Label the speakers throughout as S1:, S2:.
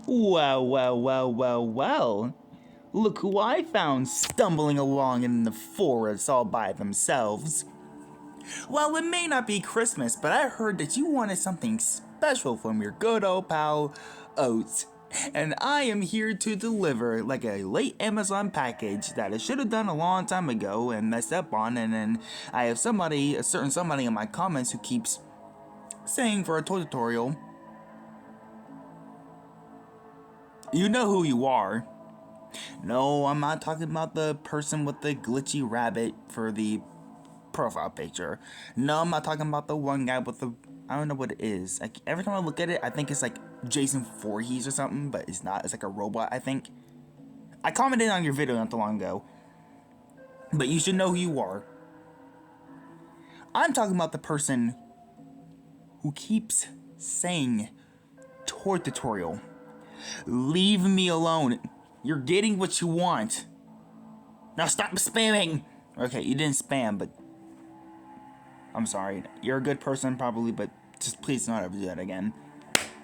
S1: Well. Look who I found stumbling along in the forest all by themselves. Well, it may not be Christmas, but I heard that you wanted something special from your good old pal, Oats. And I am here to deliver like a late Amazon package that I should have done a long time ago and messed up on, and then I have a certain somebody in my comments who keeps saying for a tutorial. You know who you are. No, I'm not talking about the person with the glitchy rabbit for the profile picture. No, I'm not talking about the one guy with the... I don't know what it is. Like, every time I look at it, I think it's like Jason Voorhees or something, but it's not. It's like a robot, I think. I commented on your video not too long ago. But you should know who you are. I'm talking about the person who keeps saying toy tutorial. Leave me alone. You're getting what you want. Now stop spamming. Okay, you didn't spam, but I'm sorry. You're a good person probably, but just please don't ever do that again.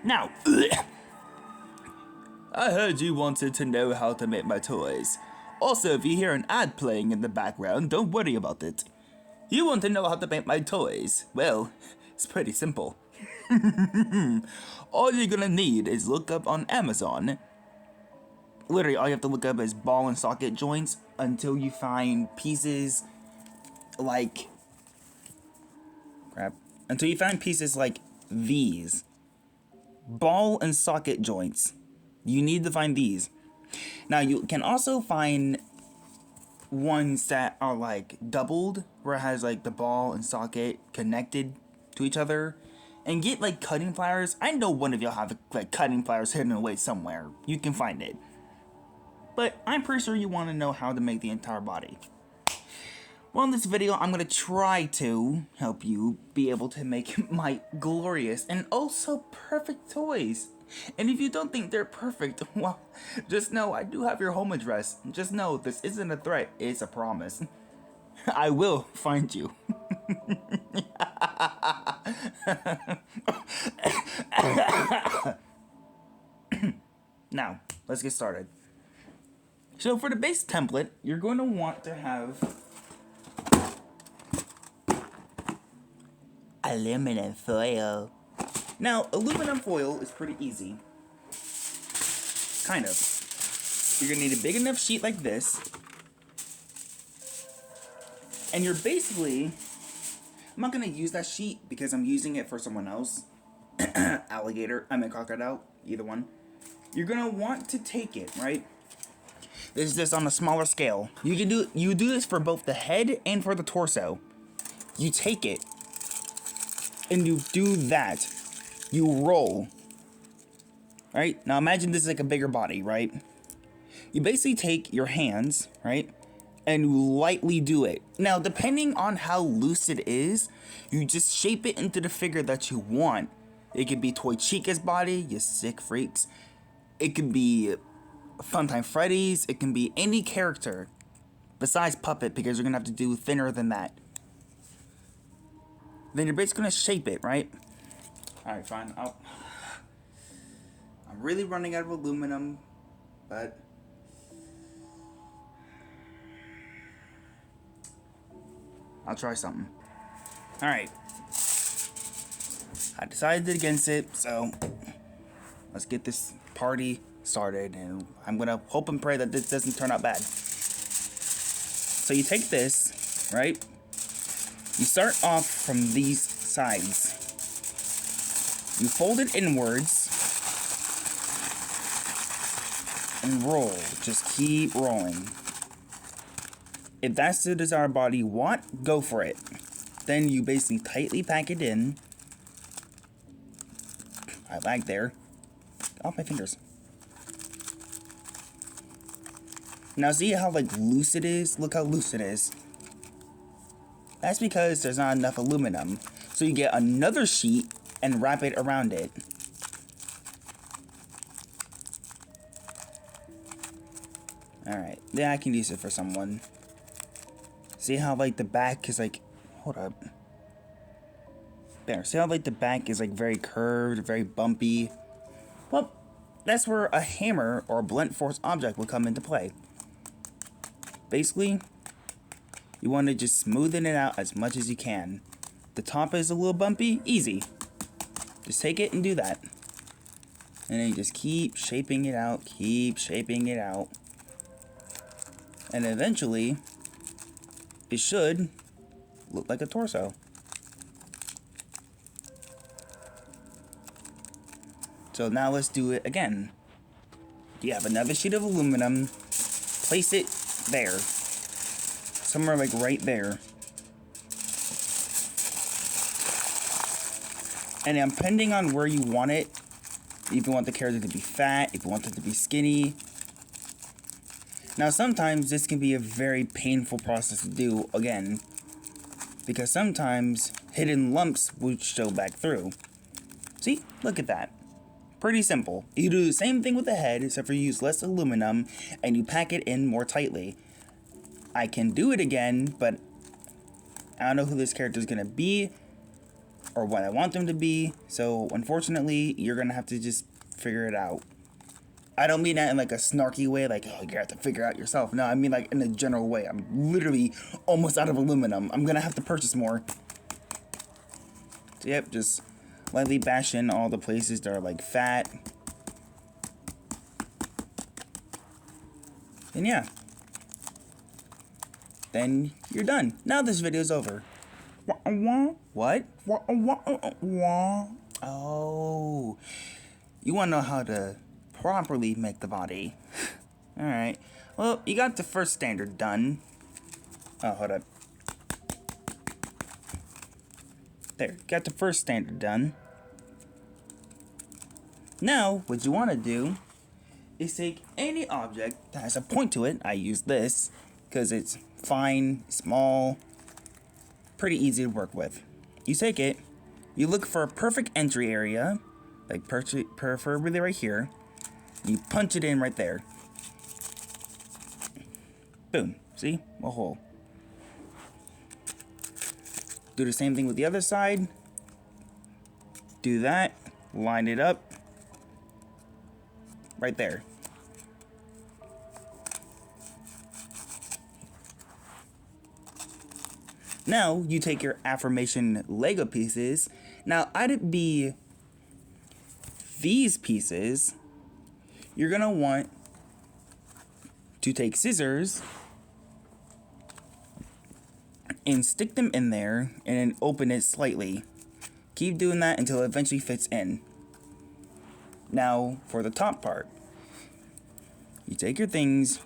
S1: Now, I heard you wanted to know how to make my toys. Also, if you hear an ad playing in the background, don't worry about it. You want to know how to make my toys? Well, it's pretty simple. All you're gonna need is look up on Amazon. Literally, all you have to look up is ball and socket joints until you find pieces like... Until you find pieces like these. Ball and socket joints. You need to find these. Now, you can also find ones that are like doubled, where it has like the ball and socket connected to each other. And get like cutting pliers. I know one of y'all have like cutting pliers hidden away somewhere. You can find it. But I'm pretty sure you want to know how to make the entire body. Well, in this video, I'm going to try to help you be able to make my glorious and also perfect toys. And if you don't think they're perfect, well, just know I do have your home address. Just know this isn't a threat, it's a promise. I will find you. Now, let's get started. So for the base template, you're going to want to have aluminum foil. Now, aluminum foil is pretty easy. Kind of. You're going to need a big enough sheet like this. And you're basically... I'm not going to use that sheet because I'm using it for someone else. Crocodile, either one. You're going to want to take it, right? This is just on a smaller scale. You do this for both the head and for the torso. You take it and you do that. You roll. Right? Now imagine this is like a bigger body, right? You basically take your hands, right? And you lightly do it. Now, depending on how loose it is, you just shape it into the figure that you want. It could be Toy Chica's body, you sick freaks. It could be Funtime Freddy's. It can be any character besides Puppet, because you're going to have to do thinner than that. Then you're basically going to shape it, right? Alright, fine. I'm really running out of aluminum, but... I'll try something. Alright. I decided against it, so let's get this party started, and I'm gonna hope and pray that this doesn't turn out bad. So you take this, right? You start off from these sides. You fold it inwards and roll. Just keep rolling. If that's the desired body you want, go for it. Then you basically tightly pack it in. I lagged there. Off my fingers. Now see how like loose it is? Look how loose it is. That's because there's not enough aluminum. So you get another sheet and wrap it around it. Alright, yeah, I can use it for someone. See how like the back is like, hold up. There, see how like the back is like very curved, very bumpy. Well, that's where a hammer or a blunt force object would come into play. Basically, you want to just smoothen it out as much as you can. The top is a little bumpy, easy. Just take it and do that. And then you just keep shaping it out, keep shaping it out. And eventually, it should look like a torso. So now let's do it again. You have another sheet of aluminum, place it there. Somewhere like right there. And then depending on where you want it, if you want the character to be fat, if you want it to be skinny. Now sometimes this can be a very painful process to do again, because sometimes hidden lumps would show back through. See, look at that. Pretty simple. You do the same thing with the head, except for you use less aluminum and you pack it in more tightly. I can do it again, but I don't know who this character is going to be or what I want them to be, so unfortunately, you're going to have to just figure it out. I don't mean that in like a snarky way, like, oh, you have to figure it out yourself. No, I mean like in a general way. I'm literally almost out of aluminum. I'm going to have to purchase more. So yep, just lightly bash in all the places that are like fat. And yeah. Then you're done. Now this video's over. What? Oh. You want to know how to properly make the body. Alright. Well, you got the first standard done. Oh, hold up. There, got the first standard done. Now, what you want to do is take any object that has a point to it. I use this because it's fine, small, pretty easy to work with. You take it, you look for a perfect entry area, like preferably right here. You punch it in right there. Boom. See? A hole. Do the same thing with the other side. Do that. Line it up. Right there. Now, you take your affirmation Lego pieces. Now, I'd be these pieces. You're going to want to take scissors and stick them in there and then open it slightly. Keep doing that until it eventually fits in. Now, for the top part, you take your things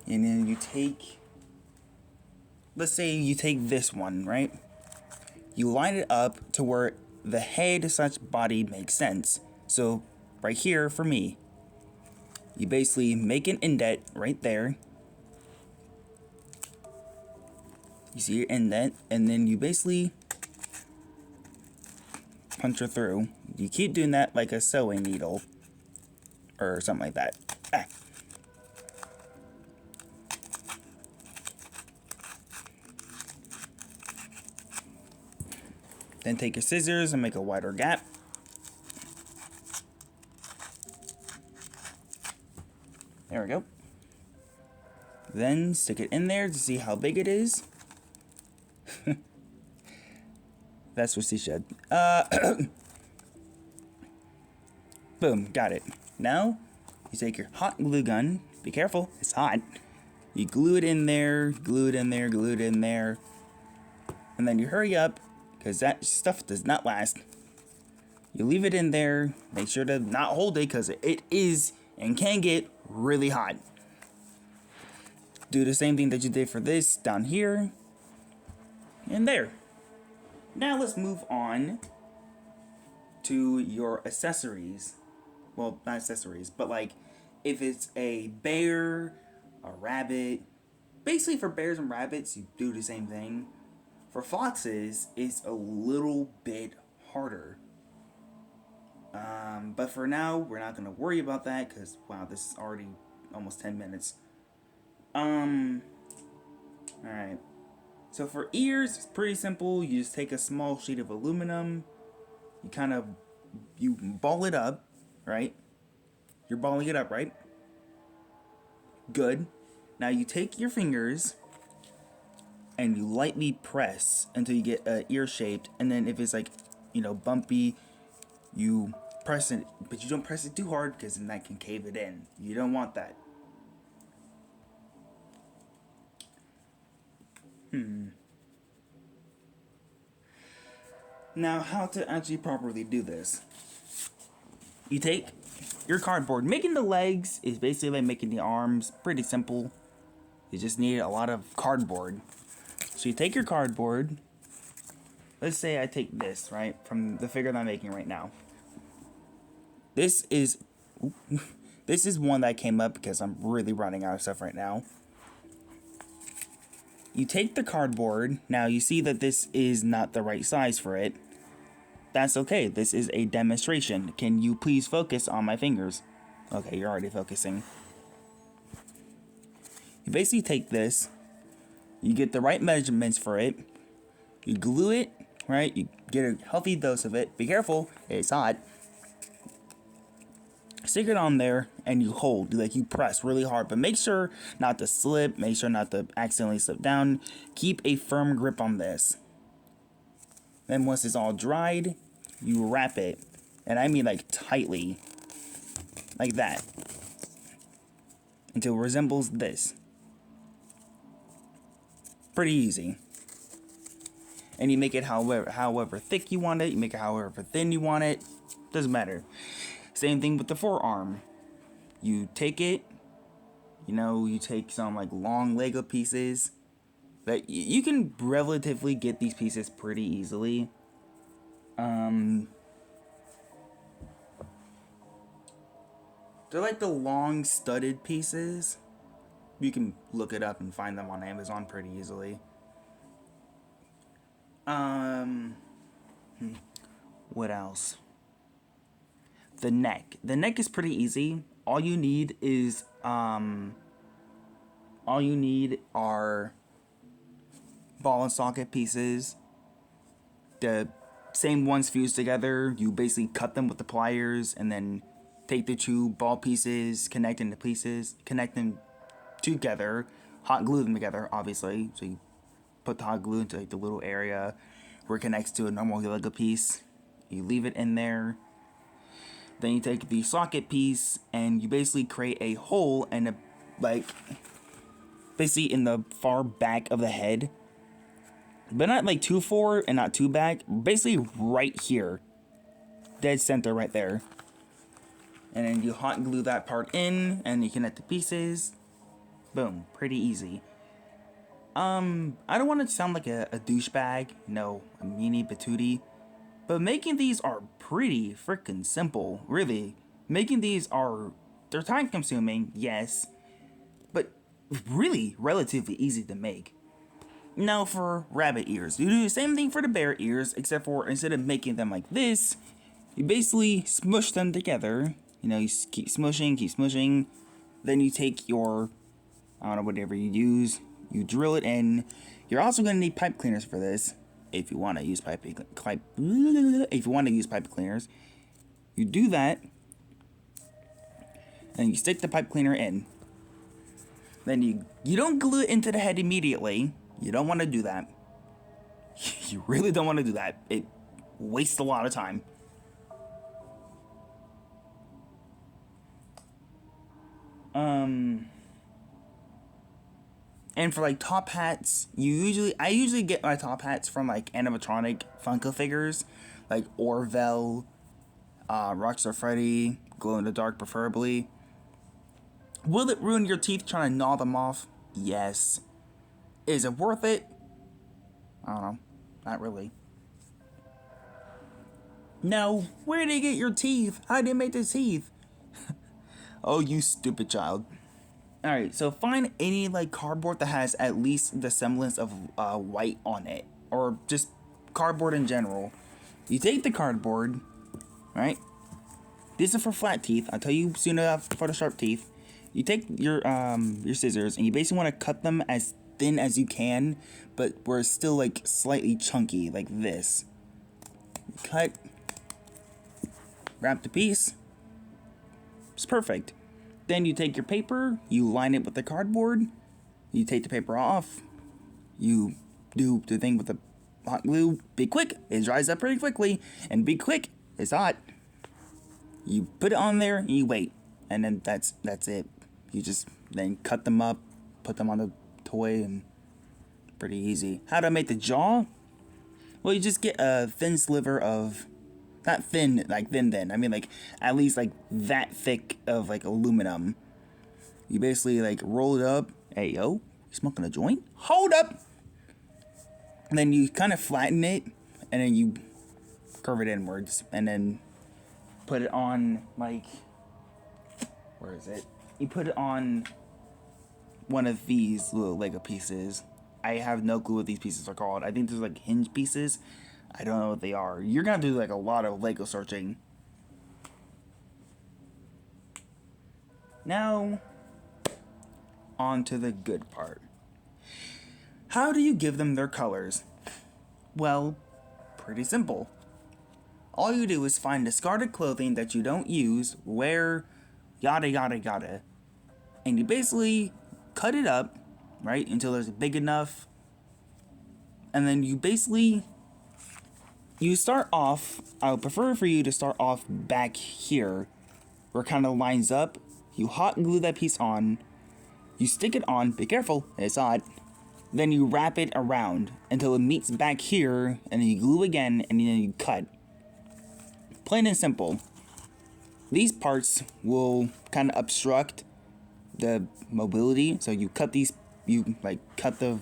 S1: and then you take, let's say you take this one, right? You line it up to where the head / body makes sense. So, right here for me, you basically make an indent right there. You see your indent, and then you basically punch her through. You keep doing that like a sewing needle or something like that. Ah. Then take your scissors and make a wider gap. There we go. Then stick it in there to see how big it is. That's what she should. Boom, got it. Now, you take your hot glue gun. Be careful, it's hot. You glue it in there, glue it in there, glue it in there. And then you hurry up, because that stuff does not last. You leave it in there, make sure to not hold it, because it is and can get really hot. Do the same thing that you did for this down here. And there. Now let's move on to your accessories. Well, not accessories, but like if it's a bear, a rabbit. Basically for bears and rabbits, you do the same thing. For foxes, it's a little bit harder. But for now, we're not going to worry about that because, wow, this is already almost 10 minutes. Alright. So for ears, it's pretty simple. You just take a small sheet of aluminum. You ball it up, right? You're balling it up, right? Good. Now you take your fingers and you lightly press until you get ear shaped, and then if it's like, bumpy, you press it, but you don't press it too hard because then that can cave it in. You don't want that. Now, how to actually properly do this? You take your cardboard. Making the legs is basically like making the arms. Pretty simple. You just need a lot of cardboard. So you take your cardboard. Let's say I take this, right, from the figure that I'm making right now. This is one that came up because I'm really running out of stuff right now. You take the cardboard. Now you see that this is not the right size for it. That's okay. This is a demonstration. Can you please focus on my fingers? Okay, you're already focusing. You basically take this. You get the right measurements for it. You glue it, right? You get a healthy dose of it. Be careful, it's hot. Stick it on there and you hold, like you press really hard, but make sure not to slip, make sure not to accidentally slip down. Keep a firm grip on this. Then once it's all dried, you wrap it, and I mean like tightly, like that, until it resembles this. Pretty easy. And you make it however thick you want it, you make it however thin you want it, doesn't matter. Same thing with the forearm. You take it, you take some like long Lego pieces. That you can relatively get these pieces pretty easily. They're like the long studded pieces. You can look it up and find them on Amazon pretty easily. What else? The neck. The neck is pretty easy. All you need are ball and socket pieces. The same ones fused together. You basically cut them with the pliers and then take the two ball pieces, connect them together, hot glue them together, obviously. So you put the hot glue into like the little area where it connects to a normal Lego piece. You leave it in there. Then you take the socket piece and you basically create a hole and basically in the far back of the head, but not like too forward and not too back. Basically right here, dead center right there. And then you hot glue that part in and you connect the pieces. Boom, pretty easy. I don't want to sound like a douchebag, a meanie patootie, but making these are pretty freaking simple, really. Making these they're time consuming, yes, but really relatively easy to make. Now for rabbit ears, you do the same thing for the bear ears, except for instead of making them like this, you basically smush them together. You keep smushing, then you take your, whatever you use, you drill it in. You're also going to need pipe cleaners for this. If you want to use pipe cleaners, you do that, and you stick the pipe cleaner in. Then you don't glue it into the head immediately. You don't want to do that. You really don't want to do that. It wastes a lot of time. And for like top hats, I usually get my top hats from like animatronic Funko figures, like Orville, Rockstar Freddy, Glow in the Dark preferably. Will it ruin your teeth trying to gnaw them off? Yes. Is it worth it? I don't know. Not really. No. Where did you get your teeth? How did you make the teeth? Oh, you stupid child. Alright, so find any like cardboard that has at least the semblance of white on it. Or just cardboard in general. You take the cardboard, right? This is for flat teeth. I'll tell you soon enough for the sharp teeth. You take your scissors and you basically want to cut them as thin as you can, but where it's still like slightly chunky, like this. Cut, wrap the piece, It's perfect. Then you take your paper, you line it with the cardboard, you take the paper off, you do the thing with the hot glue. Be quick, it dries up pretty quickly, and be quick, it's hot. You put it on there and you wait, and then that's it. You just then cut them up, put them on the toy, and pretty easy. How to make the jaw? Well, you just get a thin sliver of, not thin, like thin. I mean, like, at least, like, that thick of, like, aluminum. You basically, like, roll it up. Hey, yo, you smoking a joint? Hold up! And then you kind of flatten it, and then you curve it inwards, and then put it on, like, where is it? You put it on one of these little Lego pieces. I have no clue what these pieces are called. I think there's like hinge pieces. I don't know what they are. You're gonna do like a lot of Lego searching. Now, on to the good part. How do you give them their colors? Well, pretty simple. All you do is find discarded clothing that you don't use, wear, yada yada yada. And you basically cut it up, right, until it's big enough. And then you basically, you start off, I would prefer for you to start off back here, where it kind of lines up. You hot glue that piece on, you stick it on, be careful, it's hot. Then you wrap it around until it meets back here, and then you glue again, and then you cut. Plain and simple. These parts will kind of obstruct the mobility, so you cut these, you like cut the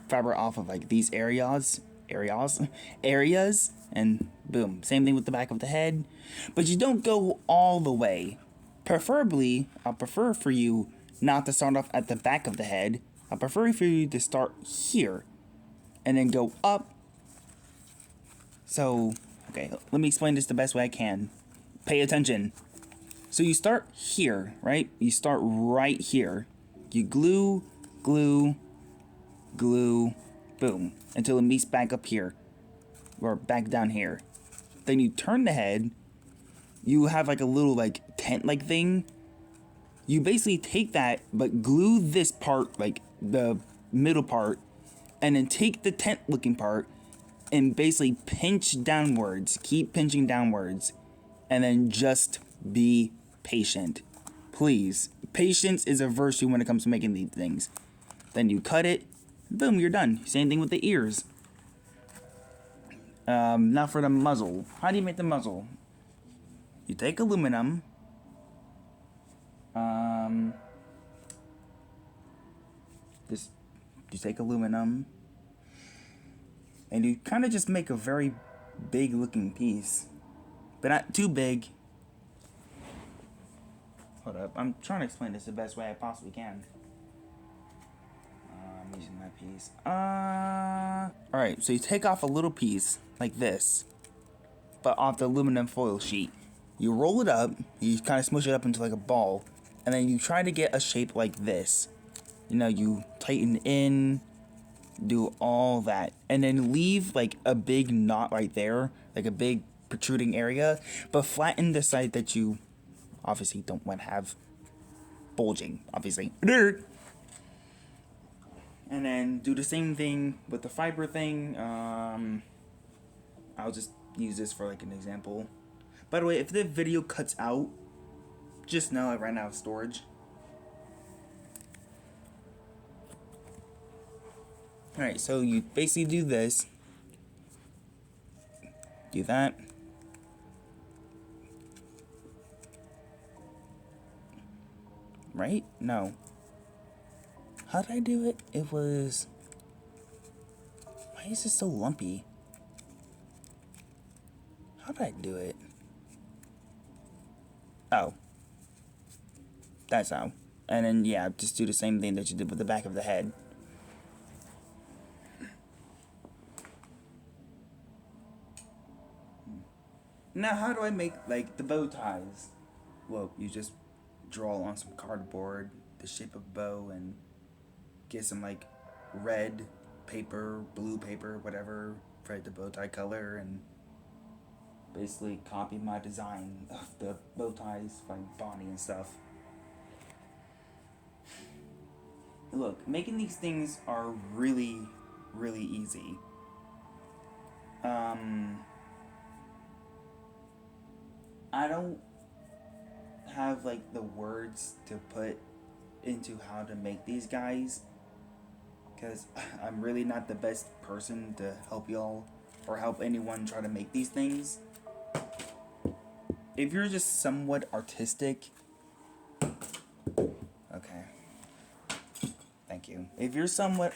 S1: fabric off of like these areas, and boom. Same thing with the back of the head, but you don't go all the way. Preferably, I prefer for you not to start off at the back of the head. I prefer for you to start here and then go up. So, okay, let me explain this the best way I can. Pay attention. So you start here, right? You start right here. You glue, glue, glue, boom, until it meets back up here, or back down here. Then you turn the head. You have like a little like tent-like thing. You basically take that, but glue this part, like the middle part, and then take the tent-looking part and basically pinch downwards. Keep pinching downwards, and then just be patient. Please. Patience is a virtue when it comes to making these things. Then you cut it. Boom, you're done. Same thing with the ears. Now for the muzzle. How do you make the muzzle? You take aluminum. You take aluminum. And you kind of just make a very big looking piece. But not too big. Hold up. I'm trying to explain this the best way I possibly can. I'm using that piece. Alright, so you take off a little piece like this, but off the aluminum foil sheet. You roll it up, you kind of smush it up into like a ball, and then you try to get a shape like this. You know, you tighten in, do all that, and then leave like a big knot right there, like a big protruding area, but flatten the side that you obviously don't want to have bulging, obviously. And then do the same thing with the fiber thing. I'll just use this for like an example. By the way, if the video cuts out, just know I ran out of storage. Alright, so you basically do this. Do that. Right? No. How did I do it? It was... Why is this so lumpy? How did I do it? Oh. That's how. And then, yeah, just do the same thing that you did with the back of the head. Now, how do I make, like, the bow ties? Well, you just draw on some cardboard the shape of a bow and get some, like, red paper, blue paper, whatever, for the bow tie color, and basically copy my design of the bow ties, like Bonnie and stuff. Look, making these things are really, really easy. Um, I don't have like the words to put into how to make these guys because I'm really not the best person to help y'all or help anyone try to make these things. If you're just somewhat artistic, okay, thank you. If you're somewhat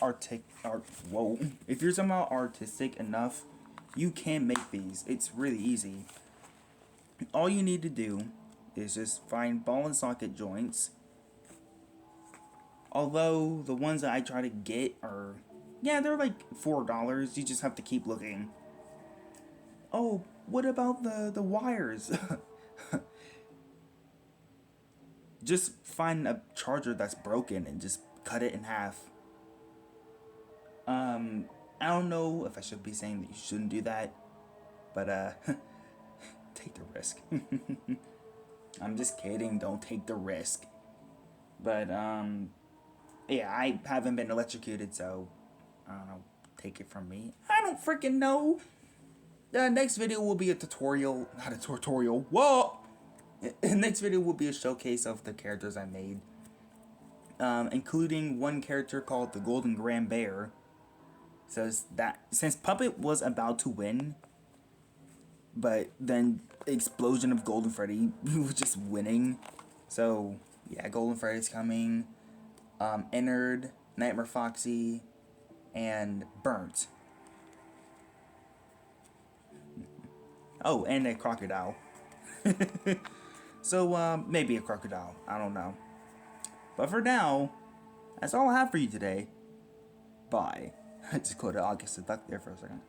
S1: if you're somehow artistic enough, you can make these. It's really easy. All you need to do is just find ball and socket joints. Although the ones that I try to get are, yeah, they're like $4. You just have to keep looking. Oh, what about the wires? Just find a charger that's broken and just cut it in half. I don't know if I should be saying that you shouldn't do that, but take the risk. I'm just kidding, don't take the risk. But yeah, I haven't been electrocuted, so I don't know, take it from me. I don't freaking know. The next video will be a tutorial, not a tutorial. Whoa! The next video will be a showcase of the characters I made, including one character called the Golden Grand Bear. Says that since Puppet was about to win, but then the explosion of Golden Freddy was just winning. So yeah, Golden Freddy's coming. Ennard, Nightmare Foxy, and Burnt. Oh, and a crocodile. So, maybe a crocodile. I don't know. But for now, that's all I have for you today. Bye. I just quoted August the Duck there for a second.